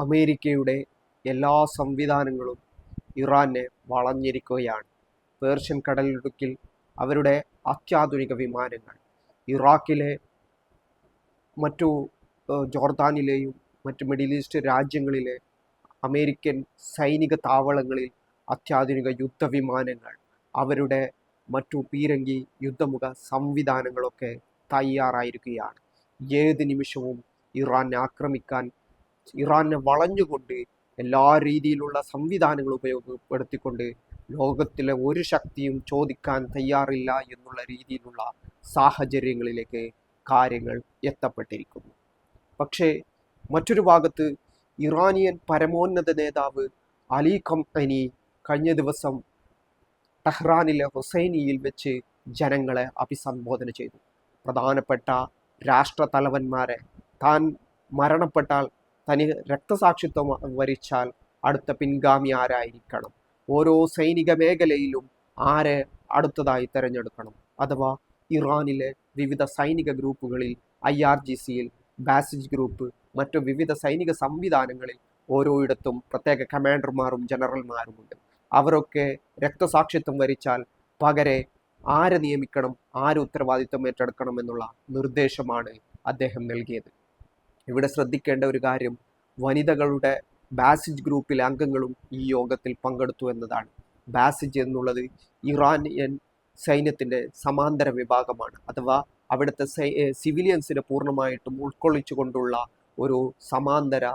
അമേരിക്കയുടെ എല്ലാ സംവിധാനങ്ങളും ഇറാനെ വളഞ്ഞിരിക്കുകയാണ്. പേർഷ്യൻ കടലിടുക്കിൽ അവരുടെ അത്യാധുനിക വിമാനങ്ങൾ, ഇറാഖിലെ മറ്റു ജോർദാനിലെയും മറ്റു മിഡിൽ ഈസ്റ്റ് രാജ്യങ്ങളിലെ അമേരിക്കൻ സൈനിക താവളങ്ങളിൽ അത്യാധുനിക യുദ്ധവിമാനങ്ങൾ, അവരുടെ മറ്റു പീരങ്കി യുദ്ധമുഖ സംവിധാനങ്ങളൊക്കെ തയ്യാറായിരിക്കുകയാണ്. ഏത് നിമിഷവും ഇറാനെ ആക്രമിക്കാൻ, ഇറാനെ വളഞ്ഞുകൊണ്ട് എല്ലാ രീതിയിലുള്ള സംവിധാനങ്ങൾ ഉപയോഗപ്പെടുത്തിക്കൊണ്ട് ലോകത്തിലെ ഒരു ശക്തിയും ചോദിക്കാൻ തയ്യാറില്ല എന്നുള്ള രീതിയിലുള്ള സാഹചര്യങ്ങളിലേക്ക് കാര്യങ്ങൾ എത്തപ്പെട്ടിരിക്കുന്നു. പക്ഷേ മറ്റൊരു ഭാഗത്ത് ഇറാനിയൻ പരമോന്നത നേതാവ് അലി ഖംനഈ കഴിഞ്ഞ ദിവസം ടെഹ്റാനിലെ ഹുസൈനിയിൽ വെച്ച് ജനങ്ങളെ അഭിസംബോധന ചെയ്തു. പ്രധാനപ്പെട്ട രാഷ്ട്രതലവന്മാരെ താൻ മരണപ്പെട്ടാൽ, തനി രക്തസാക്ഷിത്വം വരിച്ചാൽ അടുത്ത പിൻഗാമി ആരായിരിക്കണം, ഓരോ സൈനിക മേഖലയിലും ആരെ അടുത്തതായി തിരഞ്ഞെടുക്കണം, അഥവാ ഇറാനിലെ വിവിധ സൈനിക ഗ്രൂപ്പുകളിൽ IRGCയിൽ ബാസിജ് ഗ്രൂപ്പ്, മറ്റു വിവിധ സൈനിക സംവിധാനങ്ങളിൽ ഓരോയിടത്തും പ്രത്യേക കമാൻഡർമാരും ജനറൽമാരുമുണ്ട്. അവരൊക്കെ രക്തസാക്ഷിത്വം വരിച്ചാൽ പകരെ ആരെ നിയമിക്കണം, ആര് ഉത്തരവാദിത്വം ഏറ്റെടുക്കണം എന്നുള്ള നിർദ്ദേശമാണ് അദ്ദേഹം നൽകിയത്. ഇവിടെ ശ്രദ്ധിക്കേണ്ട ഒരു കാര്യം, വനിതകളുടെ ബാസിജ് ഗ്രൂപ്പിലെ അംഗങ്ങളും ഈ യോഗത്തിൽ പങ്കെടുത്തു എന്നതാണ്. ബാസിജ് എന്നുള്ളത് ഇറാനിയൻ സൈന്യത്തിൻ്റെ സമാന്തര വിഭാഗമാണ്, അഥവാ അവിടുത്തെ സിവിലിയൻസിനെ പൂർണ്ണമായിട്ടും ഉൾക്കൊള്ളിച്ചുകൊണ്ടുള്ള ഒരു സമാന്തര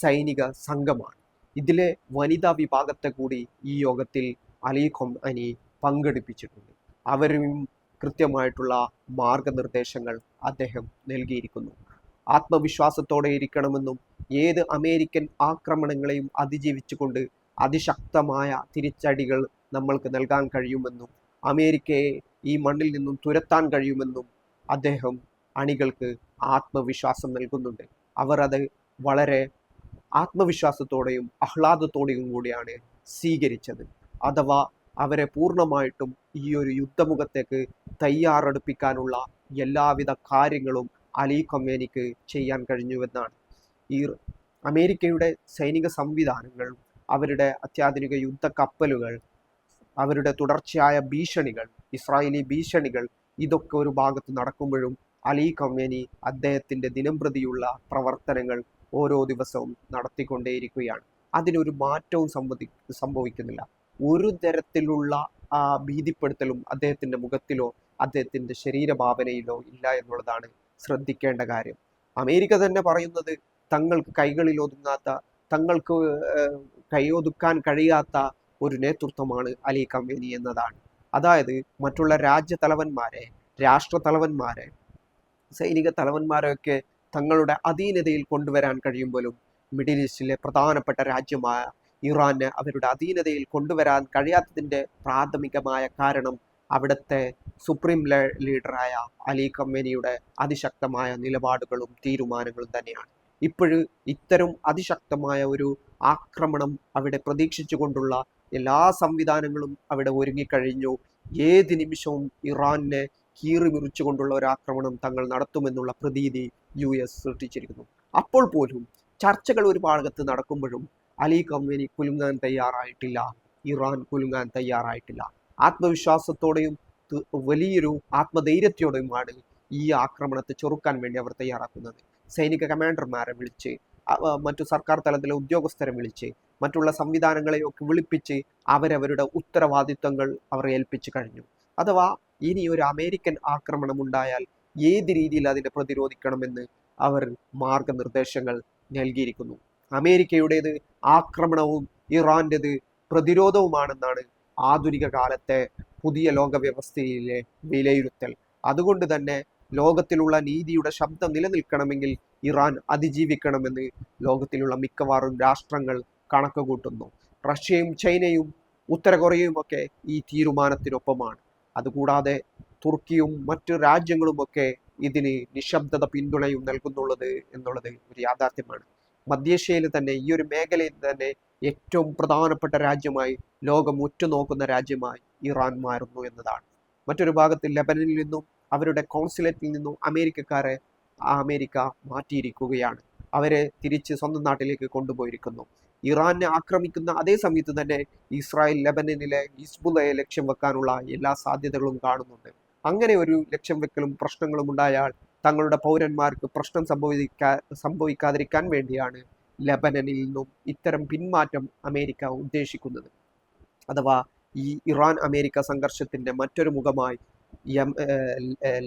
സൈനിക സംഘമാണ്. ഇതിലെ വനിതാ വിഭാഗത്തെ കൂടി ഈ യോഗത്തിൽ അലി ഖംനഈ പങ്കെടുപ്പിച്ചിട്ടുണ്ട്. അവരും കൃത്യമായിട്ടുള്ള മാർഗനിർദ്ദേശങ്ങൾ അദ്ദേഹം നൽകിയിരിക്കുന്നു. ആത്മവിശ്വാസത്തോടെ ഇരിക്കണമെന്നും ഏത് അമേരിക്കൻ ആക്രമണങ്ങളെയും അതിജീവിച്ചുകൊണ്ട് അതിശക്തമായ തിരിച്ചടികൾ നമ്മൾക്ക് നൽകാൻ കഴിയുമെന്നും അമേരിക്കയെ ഈ മണ്ണിൽ നിന്നും തുരത്താൻ കഴിയുമെന്നും അദ്ദേഹം അണികൾക്ക് ആത്മവിശ്വാസം നൽകുന്നുണ്ട്. അവർ അത് വളരെ ആത്മവിശ്വാസത്തോടെയും ആഹ്ലാദത്തോടെയും കൂടിയാണ് സ്വീകരിച്ചത്. അഥവാ അവരെ പൂർണ്ണമായിട്ടും ഈ ഒരു യുദ്ധമുഖത്തേക്ക് തയ്യാറെടുപ്പിക്കാനുള്ള എല്ലാവിധ കാര്യങ്ങളും അലി ഖംനഈക്ക് ചെയ്യാൻ കഴിഞ്ഞുവെന്നാണ്. ഈ അമേരിക്കയുടെ സൈനിക സംവിധാനങ്ങൾ, അവരുടെ അത്യാധുനിക യുദ്ധ കപ്പലുകൾ, അവരുടെ തുടർച്ചയായ ഭീഷണികൾ, ഇസ്രായേലി ഭീഷണികൾ, ഇതൊക്കെ ഒരു ഭാഗത്ത് നടക്കുമ്പോഴും അലി ഖംനഈ അദ്ദേഹത്തിൻ്റെ ദിനംപ്രതിയുള്ള പ്രവർത്തനങ്ങൾ ഓരോ ദിവസവും നടത്തിക്കൊണ്ടേയിരിക്കുകയാണ്. അതിനൊരു മാറ്റവും സംഭവിക്കുന്നില്ല. ഒരു തരത്തിലുള്ള ഭീതിപ്പെടുത്തലും അദ്ദേഹത്തിൻ്റെ മുഖത്തിലോ അദ്ദേഹത്തിൻ്റെ ശരീരഭാവനയിലോ ഇല്ല എന്നുള്ളതാണ് ശ്രദ്ധിക്കേണ്ട കാര്യം. അമേരിക്ക തന്നെ പറയുന്നത് തങ്ങൾക്ക് കൈകളിൽ ഒതുങ്ങാത്ത, തങ്ങൾക്ക് കൈയൊതുക്കാൻ കഴിയാത്ത ഒരു നേതൃത്വമാണ് അലി ഖംനഈ എന്നതാണ്. അതായത് മറ്റുള്ള രാജ്യതലവന്മാരെ, രാഷ്ട്രതലവന്മാരെ, സൈനിക തലവന്മാരെയൊക്കെ തങ്ങളുടെ അധീനതയിൽ കൊണ്ടുവരാൻ കഴിയുമ്പോഴും മിഡിൽ ഈസ്റ്റിലെ പ്രധാനപ്പെട്ട രാജ്യമായ ഇറാനെ അവരുടെ അധീനതയിൽ കൊണ്ടുവരാൻ കഴിയാത്തതിൻ്റെ പ്രാഥമികമായ കാരണം അവിടുത്തെ സുപ്രീം ലീഡറായ അലി ഖംനഈയുടെ അതിശക്തമായ നിലപാടുകളും തീരുമാനങ്ങളും തന്നെയാണ്. ഇപ്പോഴും ഇത്തരം അതിശക്തമായ ഒരു ആക്രമണം അവിടെ പ്രതീക്ഷിച്ചുകൊണ്ടുള്ള എല്ലാ സംവിധാനങ്ങളും അവിടെ ഒരുങ്ങിക്കഴിഞ്ഞു. ഏത് നിമിഷവും ഇറാനെ കീറിമുറിച്ചുകൊണ്ടുള്ള ഒരു ആക്രമണം തങ്ങൾ നടത്തുമെന്നുള്ള പ്രതീതി US സൃഷ്ടിച്ചിരിക്കുന്നു. അപ്പോൾ പോലും ചർച്ചകൾ ഒരു ഭാഗത്ത് നടക്കുമ്പോഴും അലി ഖംനഈ കുലുങ്ങാൻ തയ്യാറായിട്ടില്ല, ഇറാൻ കുലുങ്ങാൻ തയ്യാറായിട്ടില്ല. ആത്മവിശ്വാസത്തോടെയും വലിയൊരു ആത്മധൈര്യത്തോടെയുമാണ് ഈ ആക്രമണത്തെ ചെറുക്കാൻ വേണ്ടി അവർ തയ്യാറാക്കുന്നത്. സൈനിക കമാൻഡർമാരെ വിളിച്ച്, മറ്റു സർക്കാർ തലത്തിലെ ഉദ്യോഗസ്ഥരെ വിളിച്ച്, മറ്റുള്ള സംവിധാനങ്ങളെയൊക്കെ വിളിപ്പിച്ച് അവരവരുടെ ഉത്തരവാദിത്തങ്ങൾ അവർ ഏൽപ്പിച്ചു കഴിഞ്ഞു. അഥവാ ഇനി ഒരു അമേരിക്കൻ ആക്രമണം ഉണ്ടായാൽ ഏത് രീതിയിൽ അതിനെ പ്രതിരോധിക്കണമെന്ന് അവർ മാർഗനിർദ്ദേശങ്ങൾ നൽകിയിരിക്കുന്നു. അമേരിക്കയുടേത് ആക്രമണവും ഇറാൻ്റെത് പ്രതിരോധവുമാണെന്നാണ് ആധുനിക കാലത്തെ പുതിയ ലോക വ്യവസ്ഥയിലെ വിലയിരുത്തൽ. അതുകൊണ്ട് തന്നെ ലോകത്തിലുള്ള നീതിയുടെ ശബ്ദം നിലനിൽക്കണമെങ്കിൽ ഇറാൻ അതിജീവിക്കണമെന്ന് ലോകത്തിലുള്ള മിക്കവാറും രാഷ്ട്രങ്ങൾ കണക്ക് കൂട്ടുന്നു. റഷ്യയും ചൈനയും ഉത്തര കൊറിയയുമൊക്കെ ഈ തീരുമാനത്തിനൊപ്പമാണ്. അതുകൂടാതെ തുർക്കിയും മറ്റു രാജ്യങ്ങളുമൊക്കെ ഇതിന് നിശബ്ദത പിന്തുണയും നൽകുന്നുള്ളത് എന്നുള്ളത് ഒരു യാഥാർത്ഥ്യമാണ്. മധ്യേഷ്യയിൽ തന്നെ, ഈ ഒരു മേഖലയിൽ തന്നെ ഏറ്റവും പ്രധാനപ്പെട്ട രാജ്യമായി, ലോകം ഉറ്റുനോക്കുന്ന രാജ്യമായി ഇറാൻ മാറുന്നു എന്നതാണ്. മറ്റൊരു ഭാഗത്ത് ലെബനനിൽ നിന്നും അവരുടെ കോൺസുലേറ്റിൽ നിന്നും അമേരിക്കക്കാരെ അമേരിക്ക മാറ്റിയിരിക്കുകയാണ്. അവരെ തിരിച്ച് സ്വന്തം നാട്ടിലേക്ക് കൊണ്ടുപോയിരിക്കുന്നു. ഇറാനെ ആക്രമിക്കുന്ന അതേ സമയത്ത് തന്നെ ഇസ്രായേൽ ലെബനനിലെ ഹിസ്ബുള്ളയെ ലക്ഷ്യം വെക്കാനുള്ള എല്ലാ സാധ്യതകളും കാണുന്നുണ്ട്. അങ്ങനെ ഒരു ലക്ഷ്യം വെക്കലും പ്രശ്നങ്ങളും ഉണ്ടായാൽ തങ്ങളുടെ പൗരന്മാർക്ക് പ്രശ്നം സംഭവിക്കാതിരിക്കാൻ വേണ്ടിയാണ് ലെബനനിൽ നിന്നും ഇത്തരം പിന്മാറ്റം അമേരിക്ക ഉദ്ദേശിക്കുന്നത്. അഥവാ ഈ ഇറാൻ അമേരിക്ക സംഘർഷത്തിന്റെ മറ്റൊരു മുഖമായി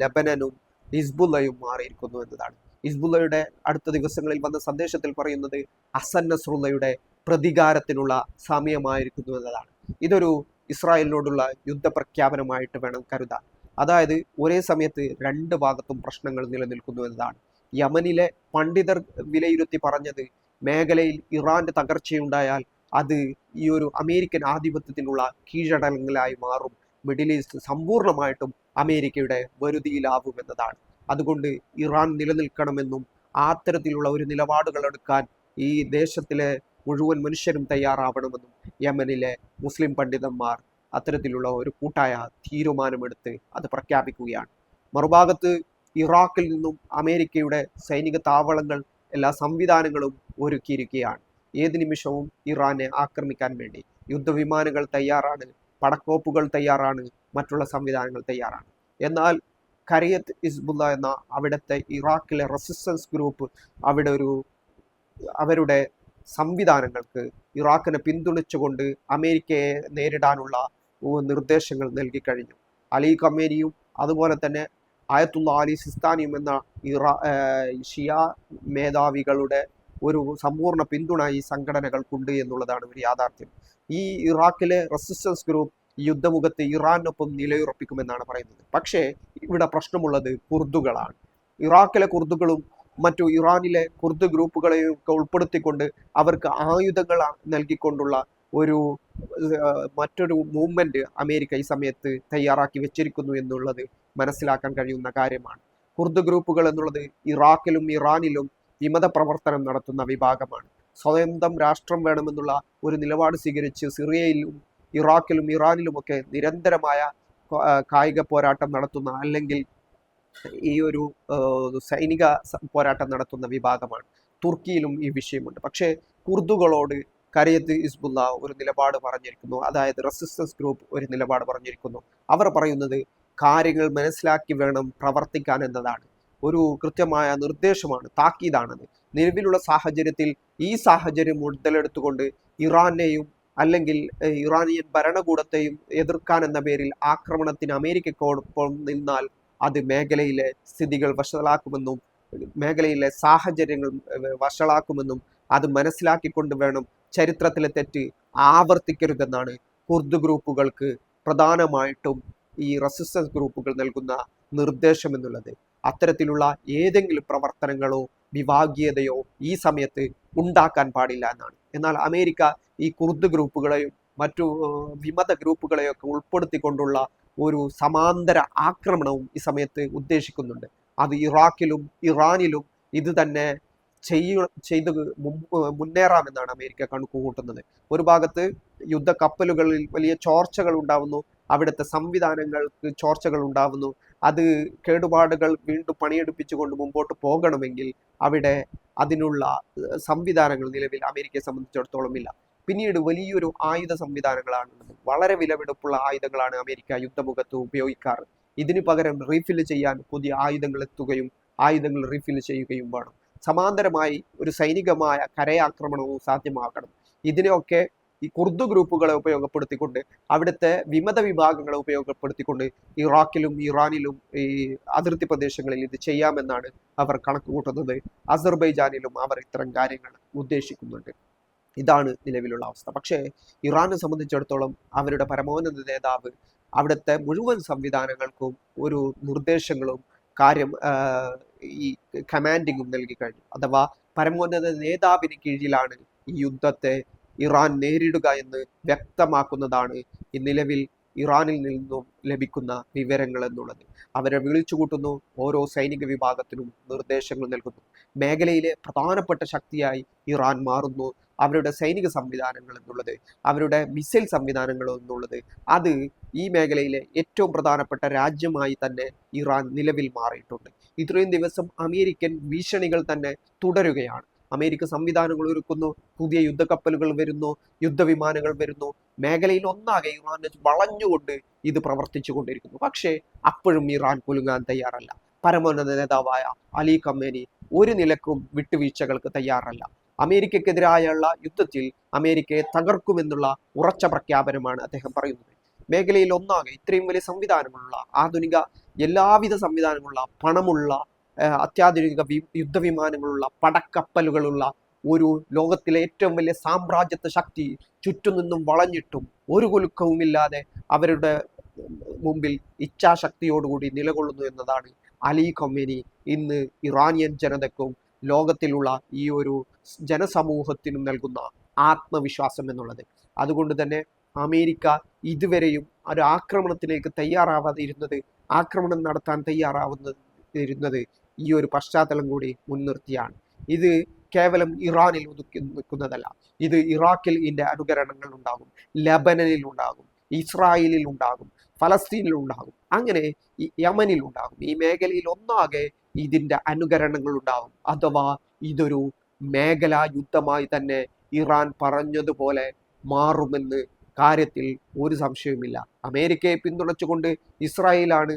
ലെബനനും ഹിസ്ബുള്ളയും മാറിയിരിക്കുന്നു എന്നതാണ്. ഹിസ്ബുള്ളയുടെ അടുത്ത ദിവസങ്ങളിൽ വന്ന സന്ദേശത്തിൽ പറയുന്നത് ഹസൻ നസ്രുള്ളയുടെ പ്രതികാരത്തിനുള്ള സമയമായിരിക്കുന്നു എന്നതാണ്. ഇതൊരു ഇസ്രായേലിനോടുള്ള യുദ്ധപ്രഖ്യാപനമായിട്ട് വേണം കരുതാൻ. അതായത് ഒരേ സമയത്ത് രണ്ട് ഭാഗത്തും പ്രശ്നങ്ങൾ നിലനിൽക്കുന്നു എന്നതാണ്. യമനിലെ പണ്ഡിതർ വിലയിരുത്തി പറഞ്ഞത് മേഖലയിൽ ഇറാന്റെ തകർച്ചയുണ്ടായാൽ അത് ഈ ഒരു അമേരിക്കൻ ആധിപത്യത്തിനുള്ള കീഴടങ്ങലായി മാറും. മിഡിൽ ഈസ്റ്റ് സമ്പൂർണ്ണമായിട്ടും അമേരിക്കയുടെ വരുതിയിലാവുമെന്നതാണ്. അതുകൊണ്ട് ഇറാൻ നിലനിൽക്കണമെന്നും അത്തരത്തിലുള്ള ഒരു നിലപാടുകൾ എടുക്കാൻ ഈ ദേശത്തിലെ മുഴുവൻ മനുഷ്യരും തയ്യാറാവണമെന്നും യമനിലെ മുസ്ലിം പണ്ഡിതന്മാർ അത്തരത്തിലുള്ള ഒരു കൂട്ടായ തീരുമാനമെടുത്ത് അത് പ്രഖ്യാപിക്കുകയാണ്. മറുഭാഗത്ത് ഇറാഖിൽ നിന്നും അമേരിക്കയുടെ സൈനിക താവളങ്ങൾ എല്ലാ സംവിധാനങ്ങളും ഒരുക്കിയിരിക്കുകയാണ്. ഏത് നിമിഷവും ഇറാനെ ആക്രമിക്കാൻ വേണ്ടി യുദ്ധവിമാനങ്ങൾ തയ്യാറാണ്, പടക്കോപ്പുകൾ തയ്യാറാണ്, മറ്റുള്ള സംവിധാനങ്ങൾ തയ്യാറാണ്. എന്നാൽ ഖരിയത്ത് ഹിസ്ബുള്ള എന്ന അവിടുത്തെ ഇറാഖിലെ റെസിസ്റ്റൻസ് ഗ്രൂപ്പ് അവരുടെ സംവിധാനങ്ങൾക്ക് ഇറാഖിനെ പിന്തുണച്ചുകൊണ്ട് അമേരിക്കയെ നേരിടാനുള്ള നിർദ്ദേശങ്ങൾ നൽകിക്കഴിഞ്ഞു. അലി ഖമേനിയും അതുപോലെ തന്നെ ആയത്തുള്ള അലി സിസ്താനിയും എന്ന ഷിയ മേധാവികളുടെ ഒരു സമ്പൂർണ്ണ പിന്തുണ ഈ സംഘടനകൾക്കുണ്ട് എന്നുള്ളതാണ് ഒരു യാഥാർത്ഥ്യം. ഈ ഇറാഖിലെ റെസിസ്റ്റൻസ് ഗ്രൂപ്പ് യുദ്ധമുഖത്ത് ഇറാനൊപ്പം നിലയുറപ്പിക്കുമെന്നാണ് പറയുന്നത്. പക്ഷേ ഇവിടെ പ്രശ്നമുള്ളത് കുർദുകളാണ്. ഇറാഖിലെ കുർദുകളും മറ്റു ഇറാനിലെ കുർദ് ഗ്രൂപ്പുകളെയും ഒക്കെ ഉൾപ്പെടുത്തിക്കൊണ്ട് അവർക്ക് ആയുധങ്ങൾ നൽകിക്കൊണ്ടുള്ള മറ്റൊരു മൂവ്മെന്റ് അമേരിക്ക ഈ സമയത്ത് തയ്യാറാക്കി വെച്ചിരിക്കുന്നു എന്നുള്ളത് മനസ്സിലാക്കാൻ കഴിയുന്ന കാര്യമാണ്. കുർദ് ഗ്രൂപ്പുകൾ എന്നുള്ളത് ഇറാഖിലും ഇറാനിലും വിമത പ്രവർത്തനം നടത്തുന്ന വിഭാഗമാണ്. സ്വന്തം രാഷ്ട്രം വേണമെന്നുള്ള ഒരു നിലപാട് സ്വീകരിച്ച് സിറിയയിലും ഇറാഖിലും ഇറാനിലുമൊക്കെ നിരന്തരമായ കായിക പോരാട്ടം നടത്തുന്ന അല്ലെങ്കിൽ ഈ ഒരു സൈനിക പോരാട്ടം നടത്തുന്ന വിഭാഗമാണ്. തുർക്കിയിലും ഈ വിഷയമുണ്ട്. പക്ഷേ കുർദുകളോട് ഖരിയത്ത് ഹിസ്ബുള്ള ഒരു നിലപാട് പറഞ്ഞിരിക്കുന്നു. അതായത് റെസിസ്റ്റൻസ് ഗ്രൂപ്പ് ഒരു നിലപാട് പറഞ്ഞിരിക്കുന്നു. അവർ പറയുന്നത് കാര്യങ്ങൾ മനസ്സിലാക്കി വേണം പ്രവർത്തിക്കാൻ എന്നതാണ്. ഒരു കൃത്യമായ നിർദ്ദേശമാണ്, താക്കീതാണത്. നിലവിലുള്ള സാഹചര്യത്തിൽ ഈ സാഹചര്യം മുതലെടുത്തുകൊണ്ട് ഇറാനെയും അല്ലെങ്കിൽ ഇറാനിയൻ ഭരണകൂടത്തെയും എതിർക്കാൻ എന്ന പേരിൽ ആക്രമണത്തിന് അമേരിക്കയോടൊപ്പം നിന്നാൽ അത് മേഖലയിലെ സ്ഥിതികൾ വഷളാക്കുമെന്നും മേഖലയിലെ സാഹചര്യങ്ങൾ വഷളാക്കുമെന്നും അത് മനസ്സിലാക്കിക്കൊണ്ട് വേണം ചരിത്രത്തിലെ തെറ്റ് ആവർത്തിക്കരുതെന്നാണ് കുർദ് ഗ്രൂപ്പുകൾക്ക് പ്രധാനമായിട്ടും ഈ റെസിസ്റ്റൻസ് ഗ്രൂപ്പുകൾ നൽകുന്ന നിർദ്ദേശം എന്നുള്ളത്. അത്തരത്തിലുള്ള ഏതെങ്കിലും പ്രവർത്തനങ്ങളോ വിഭാഗീയതയോ ഈ സമയത്ത് ഉണ്ടാക്കാൻ പാടില്ല എന്നാണ്. എന്നാൽ അമേരിക്ക ഈ കുർദ് ഗ്രൂപ്പുകളെയും മറ്റു വിമത ഗ്രൂപ്പുകളെയൊക്കെ ഉൾപ്പെടുത്തിക്കൊണ്ടുള്ള ഒരു സമാന്തര ആക്രമണവും ഈ സമയത്ത് ഉദ്ദേശിക്കുന്നുണ്ട്. അത് ഇറാഖിലും ഇറാനിലും ഇത് തന്നെ ചെയ്ത് മുന്നേറാമെന്നാണ് അമേരിക്ക കണക്കുകൂട്ടുന്നത്. ഒരു ഭാഗത്ത് യുദ്ധ കപ്പലുകളിൽ വലിയ ചോർച്ചകൾ ഉണ്ടാവുന്നു, അവിടുത്തെ സംവിധാനങ്ങൾക്ക് ചോർച്ചകൾ ഉണ്ടാവുന്നു. അത് കേടുപാടുകൾ വീണ്ടും പണിയെടുപ്പിച്ചുകൊണ്ട് മുമ്പോട്ട് പോകണമെങ്കിൽ അവിടെ അതിനുള്ള സംവിധാനങ്ങൾ നിലവിൽ അമേരിക്കയെ സംബന്ധിച്ചിടത്തോളം ഇല്ല. പിന്നീട് വലിയൊരു ആയുധ സംവിധാനങ്ങളാണുള്ളത്. വളരെ വിലപിടിപ്പുള്ള ആയുധങ്ങളാണ് അമേരിക്ക യുദ്ധമുഖത്ത് ഉപയോഗിക്കാറ്. ഇതിന് പകരം റീഫിൽ ചെയ്യാൻ പുതിയ ആയുധങ്ങൾ എത്തുകയും ആയുധങ്ങൾ റീഫിൽ ചെയ്യുകയും വേണം. സമാന്തരമായി ഒരു സൈനികമായ കരയാക്രമണവും സാധ്യമാക്കണം. ഇതിനെയൊക്കെ ഈ കുർദ് ഗ്രൂപ്പുകളെ ഉപയോഗപ്പെടുത്തിക്കൊണ്ട് അവിടുത്തെ വിമത വിഭാഗങ്ങളെ ഉപയോഗപ്പെടുത്തിക്കൊണ്ട് ഇറാഖിലും ഇറാനിലും ഈ അതിർത്തി പ്രദേശങ്ങളിൽ ഇത് ചെയ്യാമെന്നാണ് അവർ കണക്കുകൂട്ടുന്നത്. അസർബൈജാനിലും അവർ ഇത്തരം കാര്യങ്ങൾ ഉദ്ദേശിക്കുന്നുണ്ട്. ഇതാണ് നിലവിലുള്ള അവസ്ഥ. പക്ഷേ ഇറാനെ സംബന്ധിച്ചിടത്തോളം അവരുടെ പരമോന്നത നേതാവ് അവിടുത്തെ മുഴുവൻ സംവിധാനങ്ങൾക്കും ഒരു നിർദ്ദേശങ്ങളും ഈ കമാൻഡിങ്ങും നൽകി കഴിഞ്ഞു. അഥവാ പരമോന്നത നേതാവിന് കീഴിലാണ് ഈ യുദ്ധത്തെ ഇറാൻ നേരിടുക എന്ന് വ്യക്തമാക്കുന്നതാണ് ഈ നിലവിൽ ഇറാനിൽ നിന്നും ലഭിക്കുന്ന വിവരങ്ങൾ എന്നുള്ളത്. അവരെ വിളിച്ചുകൂട്ടുന്നു, ഓരോ സൈനിക വിഭാഗത്തിനും നിർദ്ദേശങ്ങൾ നൽകുന്നു. മേഖലയിലെ പ്രധാനപ്പെട്ട ശക്തിയായി ഇറാൻ മാറുന്നു. അവരുടെ സൈനിക സംവിധാനങ്ങൾ എന്നുള്ളത്, അവരുടെ മിസൈൽ സംവിധാനങ്ങൾ എന്നുള്ളത്, അത് ഈ മേഖലയിലെ ഏറ്റവും പ്രധാനപ്പെട്ട രാജ്യമായി തന്നെ ഇറാൻ നിലവിൽ മാറിയിട്ടുണ്ട്. ഇത്രയും ദിവസം അമേരിക്കൻ ഭീഷണികൾ തന്നെ തുടരുകയാണ്. അമേരിക്ക സംവിധാനങ്ങൾ ഒരുക്കുന്നു, പുതിയ യുദ്ധക്കപ്പലുകൾ വരുന്നു, യുദ്ധവിമാനങ്ങൾ വരുന്നു. മേഖലയിൽ ഒന്നാകെ ഇറാൻ വളഞ്ഞുകൊണ്ട് ഇത് പ്രവർത്തിച്ചു കൊണ്ടിരിക്കുന്നു. പക്ഷേ അപ്പോഴും ഇറാൻ കുലുങ്ങാൻ തയ്യാറല്ല. പരമോന്നത നേതാവായ അലി ഖമേനി ഒരു നിലക്കും വിട്ടുവീഴ്ചകൾക്ക് തയ്യാറല്ല. അമേരിക്കക്കെതിരായുള്ള യുദ്ധത്തിൽ അമേരിക്കയെ തകർക്കുമെന്നുള്ള ഉറച്ച പ്രഖ്യാപനമാണ് അദ്ദേഹം പറയുന്നത്. മേഖലയിൽ ഒന്നാകെ ഇത്രയും വലിയ സംവിധാനങ്ങളുള്ള, ആധുനിക എല്ലാവിധ സംവിധാനങ്ങളുള്ള, പണമുള്ള, അത്യാധുനിക യുദ്ധവിമാനങ്ങളുള്ള, പടക്കപ്പലുകളുള്ള ഒരു ലോകത്തിലെ ഏറ്റവും വലിയ സാമ്രാജ്യത്വ ശക്തി ചുറ്റും നിന്നും വളഞ്ഞിട്ടും ഒരു കുലുക്കവുമില്ലാതെ അവരുടെ മുമ്പിൽ ഇച്ഛാശക്തിയോടുകൂടി നിലകൊള്ളുന്നു എന്നതാണ് അലി ഖമേനി ഇന്ന് ഇറാനിയൻ ജനതയ്ക്കും ലോകത്തിലുള്ള ഈ ഒരു ജനസമൂഹത്തിനും നൽകുന്ന ആത്മവിശ്വാസം എന്നുള്ളത്. അതുകൊണ്ട് തന്നെ അമേരിക്ക ഇതുവരെയും ഒരു ആക്രമണത്തിലേക്ക് തയ്യാറാവാതിരുന്നത്, ആക്രമണം നടത്താൻ തയ്യാറാവുന്നിരുന്നത് ഈ ഒരു പശ്ചാത്തലം കൂടി മുൻനിർത്തിയാണ്. ഇത് കേവലം ഇറാനിൽ ഒതുക്കി നിൽക്കുന്നതല്ല. ഇത് ഇറാഖിൽ ഇതിൻ്റെ അനുകരണങ്ങൾ ഉണ്ടാകും, ലബനനിൽ ഉണ്ടാകും, ഇസ്രായേലിൽ ഉണ്ടാകും, ഫലസ്തീനിൽ ഉണ്ടാകും, അങ്ങനെ യമനിൽ ഉണ്ടാകും. ഈ മേഖലയിൽ ഒന്നാകെ ഇതിൻ്റെ അനുകരണങ്ങൾ ഉണ്ടാകും. അഥവാ ഇതൊരു മേഖലാ യുദ്ധമായി തന്നെ ഇറാൻ പറഞ്ഞതുപോലെ മാറുമെന്ന് കാര്യത്തിൽ ഒരു സംശയവുമില്ല. അമേരിക്കയെ പിന്തുണച്ചുകൊണ്ട് ഇസ്രായേലാണ്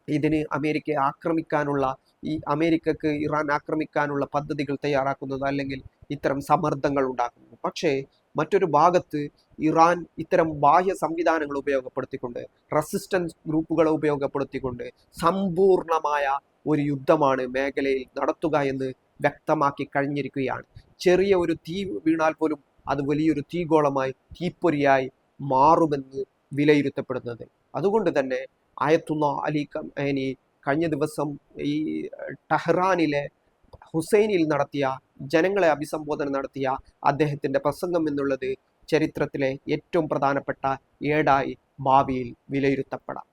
ഇതിന് അമേരിക്കയെ ആക്രമിക്കാനുള്ള, ഈ അമേരിക്കക്ക് ഇറാൻ ആക്രമിക്കാനുള്ള പദ്ധതികൾ തയ്യാറാക്കുന്നത്, അല്ലെങ്കിൽ ഇത്തരം സമ്മർദ്ദങ്ങൾ ഉണ്ടാക്കുന്നത്. പക്ഷേ മറ്റൊരു ഭാഗത്ത് ഇറാൻ ഇത്തരം ബാഹ്യ സംവിധാനങ്ങൾ ഉപയോഗപ്പെടുത്തിക്കൊണ്ട്, റെസിസ്റ്റൻസ് ഗ്രൂപ്പുകളെ ഉപയോഗപ്പെടുത്തിക്കൊണ്ട് സമ്പൂർണമായ ഒരു യുദ്ധമാണ് മേഖലയിൽ നടത്തുക എന്ന് വ്യക്തമാക്കി കഴിഞ്ഞിരിക്കുകയാണ്. ചെറിയ ഒരു തീ വീണാൽ പോലും അത് വലിയൊരു തീഗോളമായി, തീപ്പൊരിയായി മാറുമെന്ന് വിലയിരുത്തപ്പെടുന്നത്. അതുകൊണ്ട് തന്നെ ആയത്തുള്ള അലി ഖമേനി കഴിഞ്ഞ ദിവസം ഈ ടെഹ്റാനിലെ ഹുസൈനിൽ നടത്തിയ, ജനങ്ങളെ അഭിസംബോധന നടത്തിയ അദ്ദേഹത്തിൻ്റെ പ്രസംഗം എന്നുള്ളത് ചരിത്രത്തിലെ ഏറ്റവും പ്രധാനപ്പെട്ട ഏടായി ഭാവിയിൽ വിലയിരുത്തപ്പെടാം.